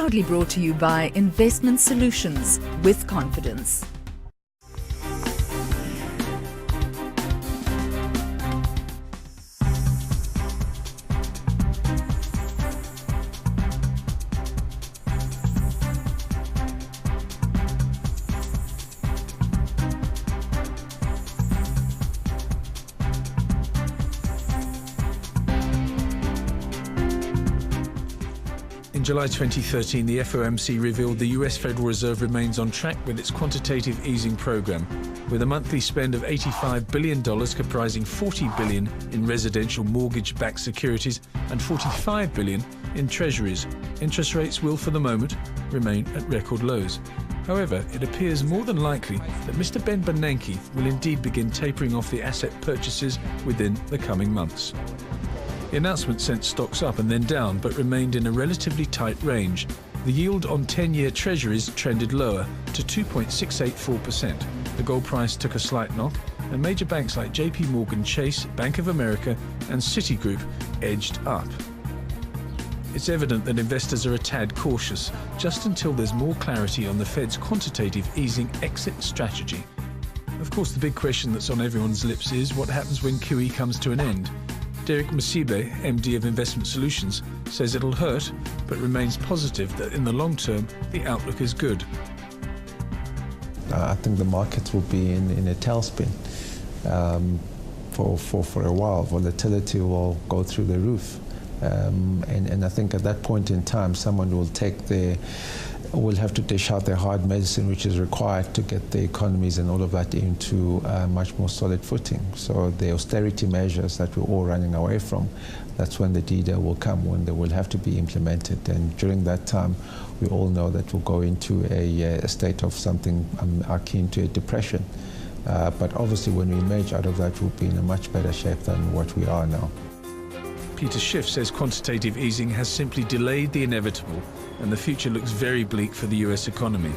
Proudly brought to you by Investment Solutions with confidence. In July 2013, the FOMC revealed the US Federal Reserve remains on track with its quantitative easing program, with a monthly spend of $85 billion comprising $40 billion in residential mortgage-backed securities and $45 billion in treasuries. Interest rates will, for the moment, remain at record lows. However, it appears more than likely that Mr. Ben Bernanke will indeed begin tapering off the asset purchases within the coming months. The announcement sent stocks up and then down, but remained in a relatively tight range. The yield on 10-year treasuries trended lower to 2.684%. The gold price took a slight knock, and major banks like JP Morgan Chase, Bank of America, and Citigroup edged up. It's evident that investors are a tad cautious, just until there's more clarity on the Fed's quantitative easing exit strategy. Of course, the big question that's on everyone's lips is what happens when QE comes to an end. Derek Masibe, MD of Investment Solutions, says it'll hurt, but remains positive that in the long term, the outlook is good. I think the markets will be in a tailspin for a while. Volatility will go through the roof. And I think at that point in time, someone will have to dish out their hard medicine, which is required to get the economies and all of that into a much more solid footing. So the austerity measures that we're all running away from, that's when the D-Day will come, when they will have to be implemented. And during that time, we all know that we'll go into a state of something akin to a depression. But obviously, when we emerge out of that, we'll be in a much better shape than what we are now. Peter Schiff says quantitative easing has simply delayed the inevitable, and the future looks very bleak for the US economy.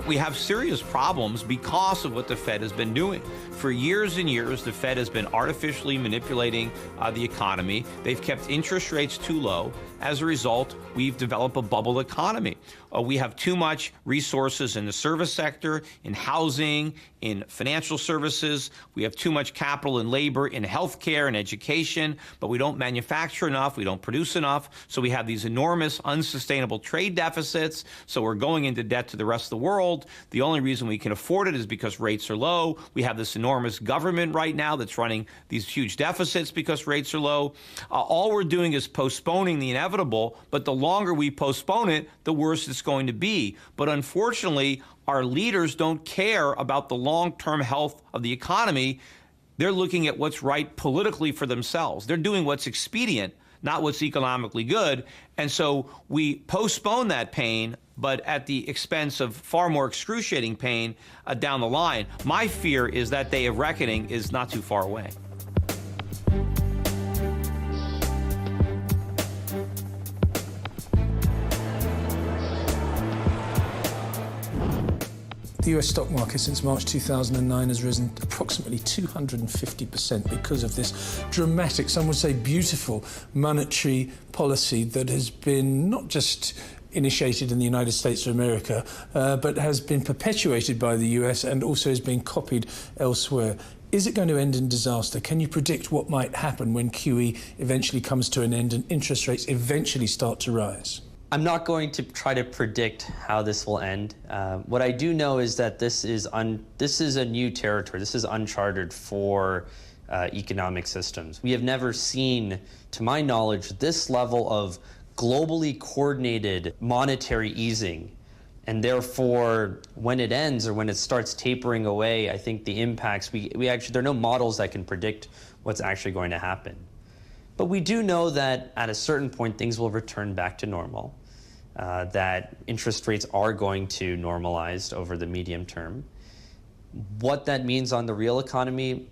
We have serious problems because of what the Fed has been doing. For years and years, the Fed has been artificially manipulating the economy. They've kept interest rates too low. As a result, we've developed a bubble economy. We have too much resources in the service sector, in housing, in financial services. We have too much capital and labor in healthcare and education, but we don't manufacture enough, we don't produce enough. So we have these enormous unsustainable trade deficits. So we're going into debt to the rest of the world. The only reason we can afford it is because rates are low. We have this enormous government right now that's running these huge deficits because rates are low. All we're doing is postponing the inevitable, but the longer we postpone it, the worse it's going to be. But unfortunately, our leaders don't care about the long-term health of the economy. They're looking at what's right politically for themselves. They're doing what's expedient, not what's economically good. And so we postpone that pain, but at the expense of far more excruciating pain down the line. My fear is that day of reckoning is not too far away. The US stock market since March 2009 has risen approximately 250% because of this dramatic, some would say beautiful, monetary policy that has been not just initiated in the United States of America, but has been perpetuated by the US and also is being copied elsewhere. Is it going to end in disaster? Can you predict what might happen when QE eventually comes to an end and interest rates eventually start to rise? I'm not going to try to predict how this will end. What I do know is that this is a new territory. This is uncharted for economic systems. We have never seen, to my knowledge, this level of globally coordinated monetary easing. And therefore, when it ends or when it starts tapering away, I think the impacts, there are no models that can predict what's actually going to happen. But we do know that at a certain point, things will return back to normal. That interest rates are going to normalize over the medium term. What that means on the real economy,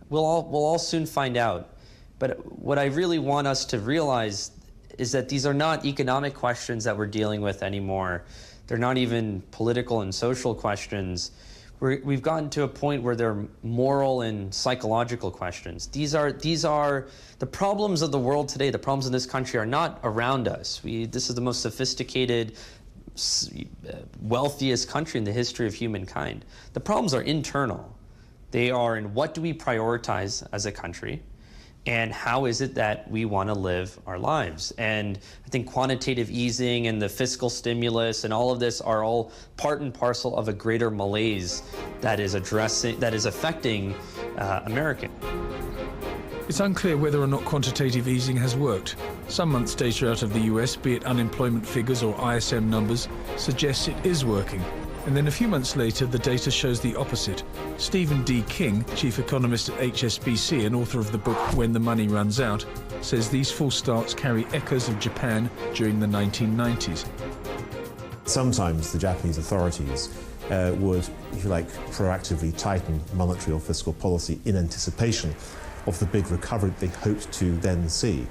we'll all soon find out. But what I really want us to realize is that these are not economic questions that we're dealing with anymore. They're not even political and social questions. We've gotten to a point where they're moral and psychological questions. These are the problems of the world today. The problems in this country are not around us. This is the most sophisticated, wealthiest country in the history of humankind. The problems are internal. They are in what do we prioritize as a country, and how is it that we want to live our lives? And I think quantitative easing and the fiscal stimulus and all of this are all part and parcel of a greater malaise that is affecting Americans. It's unclear whether or not quantitative easing has worked. Some months' data out of the US, be it unemployment figures or ISM numbers, suggests it is working. And then a few months later, the data shows the opposite. Stephen D. King, chief economist at HSBC and author of the book When the Money Runs Out, says these false starts carry echoes of Japan during the 1990s. Sometimes the Japanese authorities would, if you like, proactively tighten monetary or fiscal policy in anticipation of the big recovery they hoped to then see.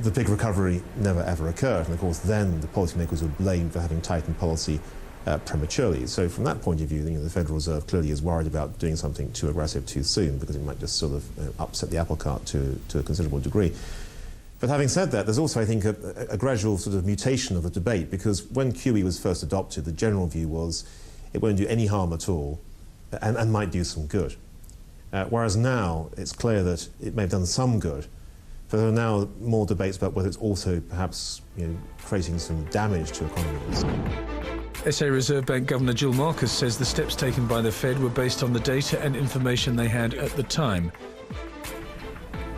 The big recovery never ever occurred, and of course then the policymakers were blamed for having tightened policy prematurely. So from that point of view, the Federal Reserve clearly is worried about doing something too aggressive too soon, because it might just sort of upset the apple cart to a considerable degree. But having said that, there's also, I think, a gradual sort of mutation of the debate, because when QE was first adopted, the general view was it won't do any harm at all and might do some good. Whereas now it's clear that it may have done some good, but there are now more debates about whether it's also perhaps creating some damage to economies. SA Reserve Bank Governor Gill says the steps taken by the Fed were based on the data and information they had at the time.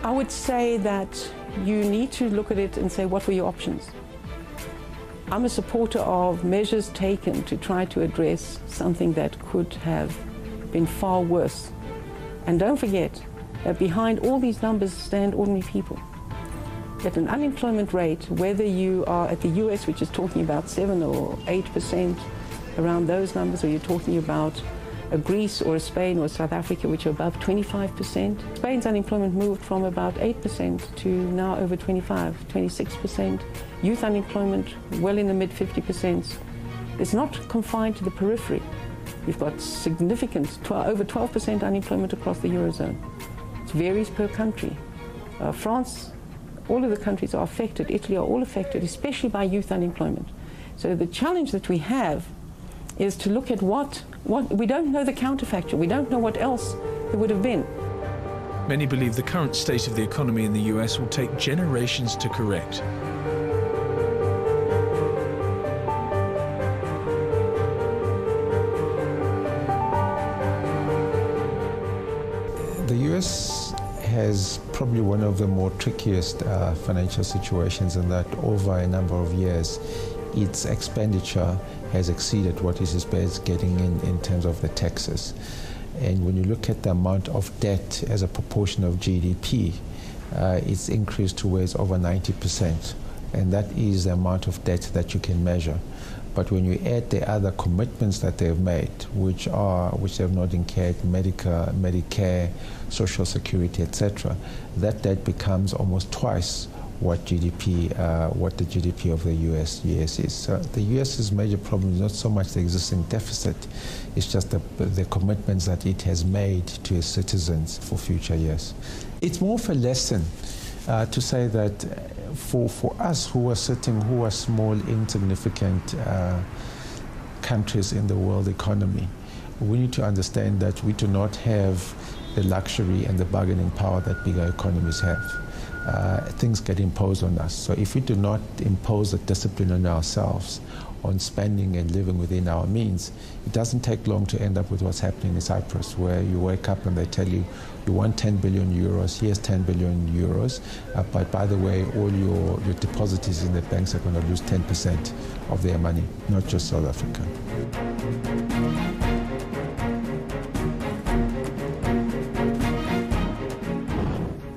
I would say that you need to look at it and say, what were your options? I'm a supporter of measures taken to try to address something that could have been far worse. And don't forget that behind all these numbers stand ordinary people. That an unemployment rate, whether you are at the US, which is talking about 7 or 8%, around those numbers, or you're talking about a Greece or a Spain or South Africa, which are above 25%. Spain's unemployment moved from about 8% to now over 26%. Youth unemployment well in the mid 50%. It's not confined to the periphery. We've got significant, over 12% unemployment across the Eurozone. It varies per country. France, all of the countries are affected. Italy are all affected, especially by youth unemployment. So the challenge that we have is to look at what we don't know the counterfactual. We don't know what else there would have been. Many believe the current state of the economy in the US will take generations to correct. The US has probably one of the more trickiest financial situations in that over a number of years, its expenditure has exceeded what it is getting in terms of the taxes. And when you look at the amount of debt as a proportion of GDP, it's increased to where it's over 90%. And that is the amount of debt that you can measure. But when you add the other commitments that they've made, which they've not incurred, Medicare, Social Security, etc., that debt becomes almost twice what the GDP of the US is. So the US's major problem is not so much the existing deficit, it's just the commitments that it has made to its citizens for future years. It's more of a lesson to say that for us who are small, insignificant countries in the world economy, we need to understand that we do not have the luxury and the bargaining power that bigger economies have. Things get imposed on us. So if we do not impose a discipline on ourselves on spending and living within our means, it doesn't take long to end up with what's happening in Cyprus, where you wake up and they tell you, you want 10 billion euros, here's 10 billion euros, but by the way, all your depositors in the banks are going to lose 10% of their money, not just South Africa.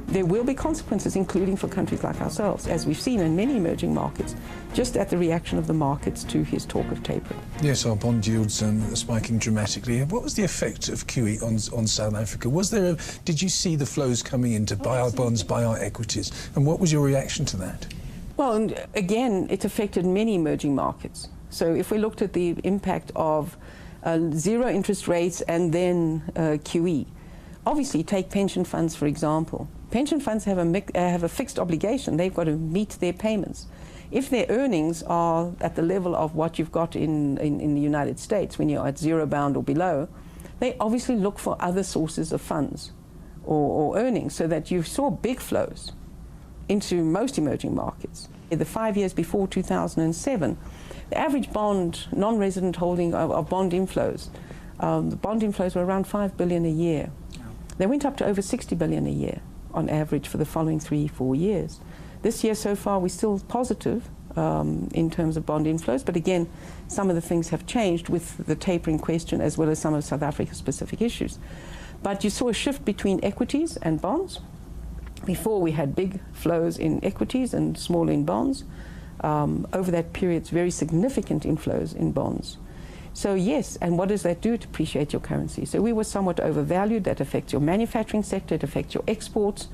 There will be consequences, including for countries like ourselves, as we've seen in many emerging markets, just at the reaction of the markets to his talk of tapering. Yes, our bond yields spiking dramatically. What was the effect of QE on South Africa? Did you see the flows coming in to buy our bonds, buy our equities? And what was your reaction to that? Well, and again, it affected many emerging markets. So if we looked at the impact of zero interest rates, and then QE. Obviously, take pension funds, for example. Pension funds have a fixed obligation. They've got to meet their payments. If their earnings are at the level of what you've got in the United States, when you're at zero bound or below, they obviously look for other sources of funds or earnings, so that you saw big flows into most emerging markets. In the 5 years before 2007, the average bond, non-resident holding of bond inflows, the bond inflows were around 5 billion a year. They went up to over 60 billion a year on average for the following 3-4 years. This year so far we're still positive in terms of bond inflows, but again, some of the things have changed with the tapering question, as well as some of South Africa's specific issues. But you saw a shift between equities and bonds. Before, we had big flows in equities and small in bonds. Over that period, very significant inflows in bonds. So yes, and what does that do? To depreciate your currency. So we were somewhat overvalued. That affects your manufacturing sector, it affects your exports.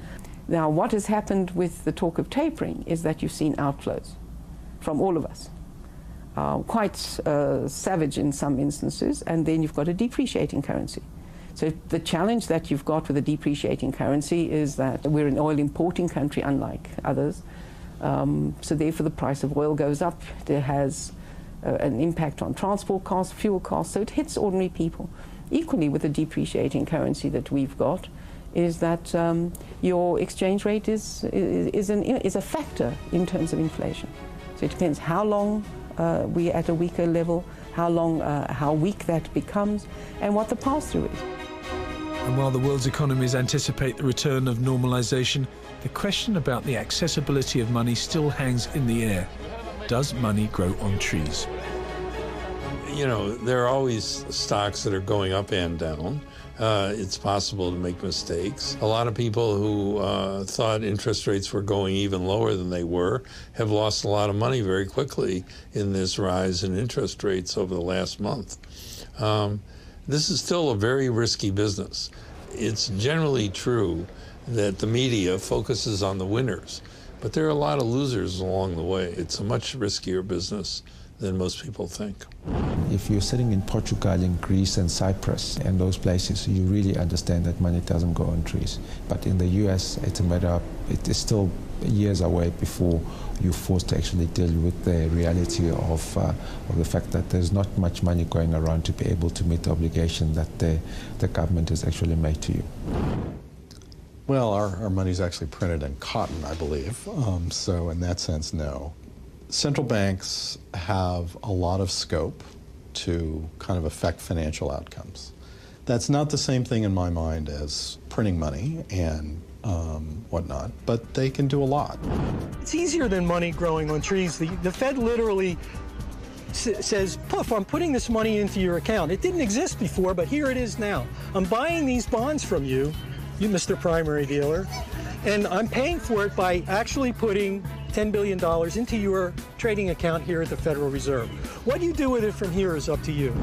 Now, what has happened with the talk of tapering is that you've seen outflows from all of us. Quite savage in some instances, and then you've got a depreciating currency. So the challenge that you've got with a depreciating currency is that we're an oil importing country, unlike others. So therefore the price of oil goes up. There has an impact on transport costs, fuel costs, so it hits ordinary people. Equally with the depreciating currency that we've got is that your exchange rate is a factor in terms of inflation. So it depends how long we're at a weaker level, how weak that becomes, and what the pass-through is. And while the world's economies anticipate the return of normalization, the question about the accessibility of money still hangs in the air. Does money grow on trees? You know, there are always stocks that are going up and down. It's possible to make mistakes. A lot of people who thought interest rates were going even lower than they were have lost a lot of money very quickly in this rise in interest rates over the last month. This is still a very risky business. It's generally true that the media focuses on the winners, but there are a lot of losers along the way. It's a much riskier business than most people think. If you're sitting in Portugal, in Greece and Cyprus and those places, you really understand that money doesn't grow on trees. But in the US, it's a matter of, it is still years away before you're forced to actually deal with the reality of the fact that there's not much money going around to be able to meet the obligation that the government has actually made to you. Well, our money's actually printed in cotton, I believe. So in that sense, no. Central banks have a lot of scope to kind of affect financial outcomes. That's not the same thing in my mind as printing money and whatnot, but they can do a lot. It's easier than money growing on trees. The Fed literally says, poof, I'm putting this money into your account. It didn't exist before, but here it is now. I'm buying these bonds from you, Mr. Primary Dealer, and I'm paying for it by actually putting $10 billion into your trading account here at the Federal Reserve. What you do with it from here is up to you.